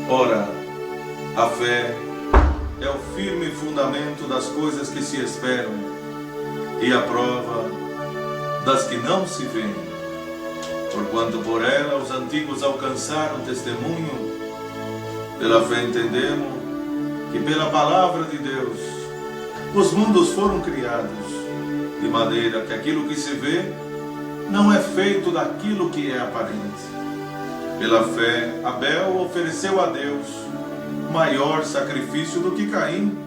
Ora, a fé é o firme fundamento das coisas que se esperam e a prova das que não se veem. Porquanto por ela os antigos alcançaram testemunho. Pela fé entendemos que pela palavra de Deus os mundos foram criados, de maneira que aquilo que se vê não é feito daquilo que é aparente. Pela fé, Abel ofereceu a Deus maior sacrifício do que Caim,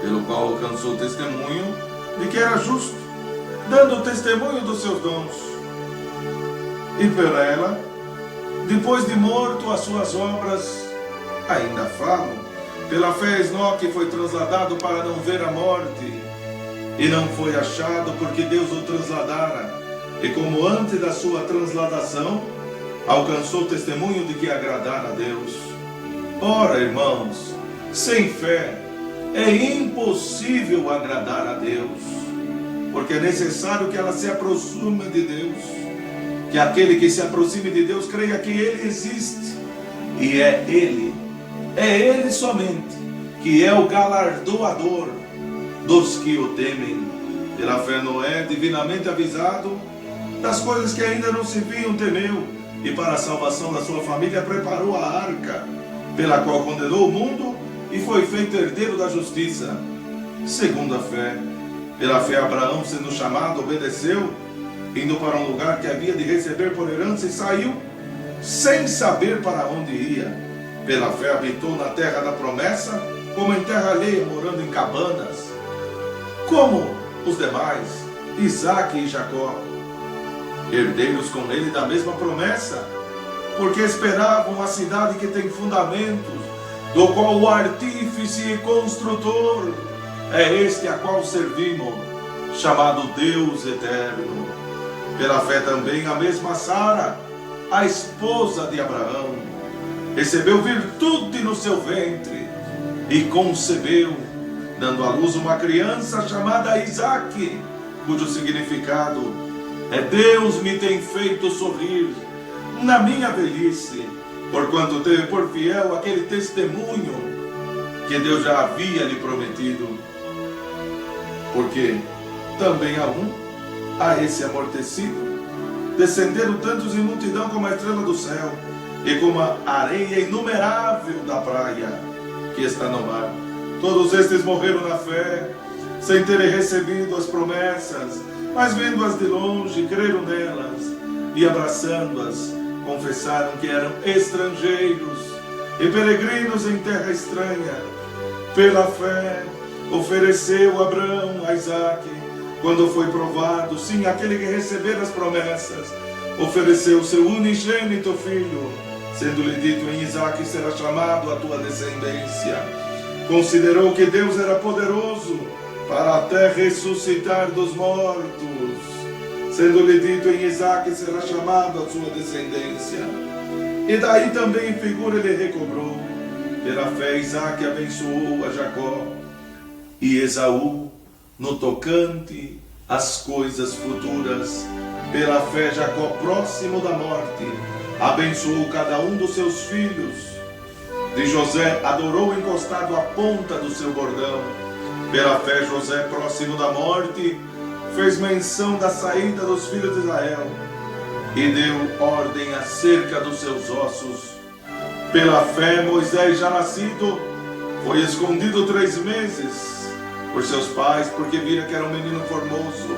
pelo qual alcançou testemunho de que era justo, dando testemunho dos seus dons. E por ela, depois de morto, as suas obras ainda falam. Pela fé, Enoque foi trasladado para não ver a morte, e não foi achado porque Deus o trasladara. E como antes da sua transladação, alcançou testemunho de que agradara a Deus. Ora, irmãos, sem fé é impossível agradar a Deus, porque é necessário que ela se aproxime de Deus, que aquele que se aproxime de Deus creia que Ele existe, e é Ele somente, que é o galardoador dos que o temem. Pela fé Noé, divinamente avisado das coisas que ainda não se viam, temeu, e para a salvação da sua família preparou a arca, pela qual condenou o mundo e foi feito herdeiro da justiça. Segundo a fé, pela fé Abraão, sendo chamado, obedeceu, indo para um lugar que havia de receber por herança, e saiu sem saber para onde ia. Pela fé habitou na terra da promessa, como em terra alheia, morando em cabanas, como os demais, Isaque e Jacó, herdeiros com ele da mesma promessa, porque esperavam a cidade que tem fundamentos, do qual o artífice e construtor é este a qual servimos, chamado Deus eterno. Pela fé também a mesma Sara, a esposa de Abraão, recebeu virtude no seu ventre e concebeu, dando à luz uma criança chamada Isaque, cujo significado é: Deus me tem feito sorrir na minha velhice, porquanto teve por fiel aquele testemunho que Deus já havia lhe prometido. Porque também a esse amortecido, descenderam tantos em multidão como a estrela do céu, e como a areia inumerável da praia que está no mar. Todos estes morreram na fé, sem terem recebido as promessas, mas vendo-as de longe, creram nelas, e abraçando-as, confessaram que eram estrangeiros e peregrinos em terra estranha. Pela fé ofereceu Abraão a Isaque, quando foi provado, sim, aquele que recebera as promessas, ofereceu seu unigênito filho, sendo-lhe dito: em Isaque será chamado a tua descendência. Considerou que Deus era poderoso para até ressuscitar dos mortos, sendo-lhe dito: em Isaque será chamado a sua descendência. E daí também em figura ele recobrou. Pela fé Isaque abençoou a Jacó e Esaú no tocante às coisas futuras. Pela fé Jacó, próximo da morte, abençoou cada um dos seus filhos. De José adorou encostado à ponta do seu bordão. Pela fé José, próximo da morte, fez menção da saída dos filhos de Israel e deu ordem acerca dos seus ossos. Pela fé Moisés, já nascido, foi escondido 3 meses por seus pais, porque viram que era um menino formoso,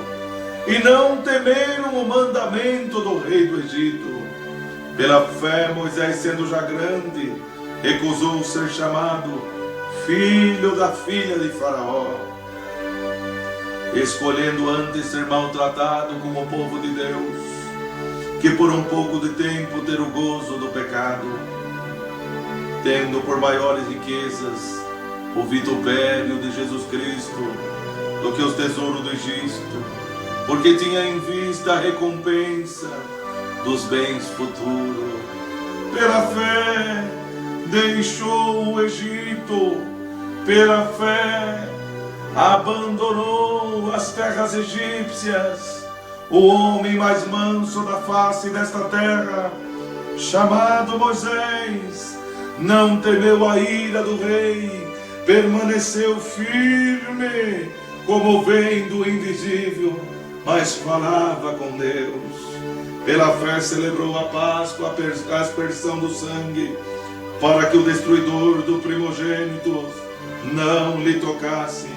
e não temeram o mandamento do rei do Egito. Pela fé Moisés, sendo já grande, recusou ser chamado filho da filha de Faraó, escolhendo antes ser maltratado como o povo de Deus, que por um pouco de tempo ter o gozo do pecado, tendo por maiores riquezas o vitupério de Jesus Cristo do que os tesouros do Egito, porque tinha em vista a recompensa dos bens futuros. Pela fé deixou o Egito, pela fé abandonou as terras egípcias, o homem mais manso da face desta terra, chamado Moisés, não temeu a ira do rei, permaneceu firme, como vendo o invisível, mas falava com Deus. Pela fé celebrou a Páscoa, a aspersão do sangue, para que o destruidor do primogênito não lhe tocasse.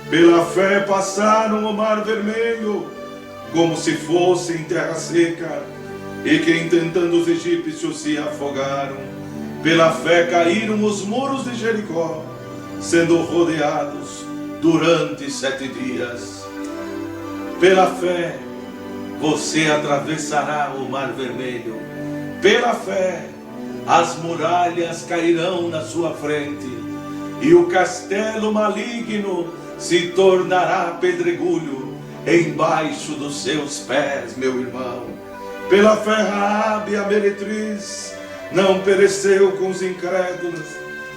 Pela fé passaram o mar vermelho, como se fosse em terra seca, e que intentando os egípcios se afogaram. Pela fé caíram os muros de Jericó, sendo rodeados durante 7 dias. Pela fé você atravessará o mar vermelho. Pela fé as muralhas cairão na sua frente, e o castelo maligno se tornará pedregulho embaixo dos seus pés, meu irmão. Pela fé Raabe, a meretriz, não pereceu com os incrédulos,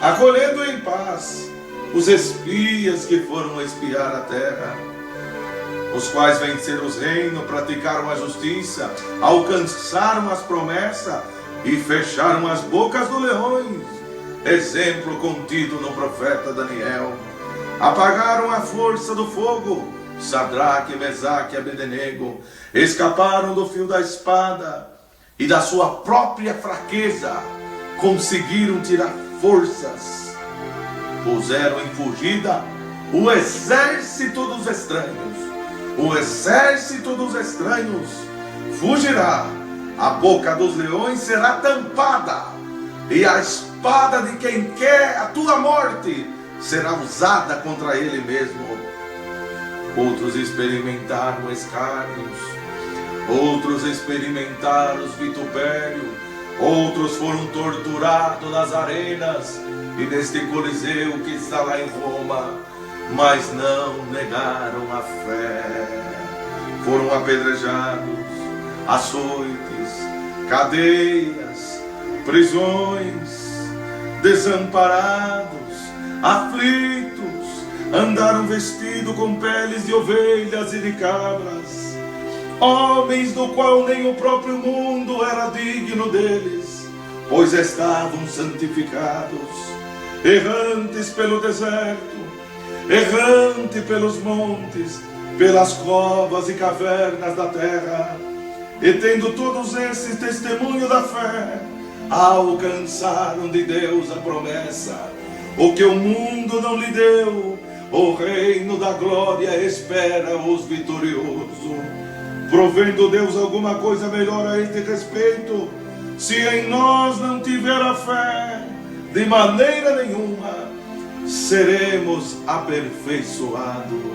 acolhendo em paz os espias que foram espiar a terra, os quais venceram os reinos, praticaram a justiça, alcançaram as promessas e fecharam as bocas dos leões, exemplo contido no profeta Daniel. Apagaram a força do fogo, Sadraque, Mesaque e Abednego, escaparam do fio da espada, e da sua própria fraqueza conseguiram tirar forças. Puseram em fugida o exército dos estranhos. O exército dos estranhos fugirá, a boca dos leões será tampada, e a espada de quem quer a tua morte será usada contra ele mesmo. Outros experimentaram escárnios, outros experimentaram os vitupérios, outros foram torturados nas arenas e neste Coliseu que está lá em Roma, mas não negaram a fé. Foram apedrejados, açoites, cadeias, prisões, desamparados, aflitos, andaram vestidos com peles de ovelhas e de cabras, homens do qual nem o próprio mundo era digno deles, pois estavam santificados, errantes pelo deserto, errante pelos montes, pelas covas e cavernas da terra, e tendo todos esses testemunho da fé, alcançaram de Deus a promessa, o que o mundo não lhe deu, o reino da glória espera os vitoriosos. Provendo Deus alguma coisa melhor a este respeito, se em nós não tiver a fé, de maneira nenhuma seremos aperfeiçoados.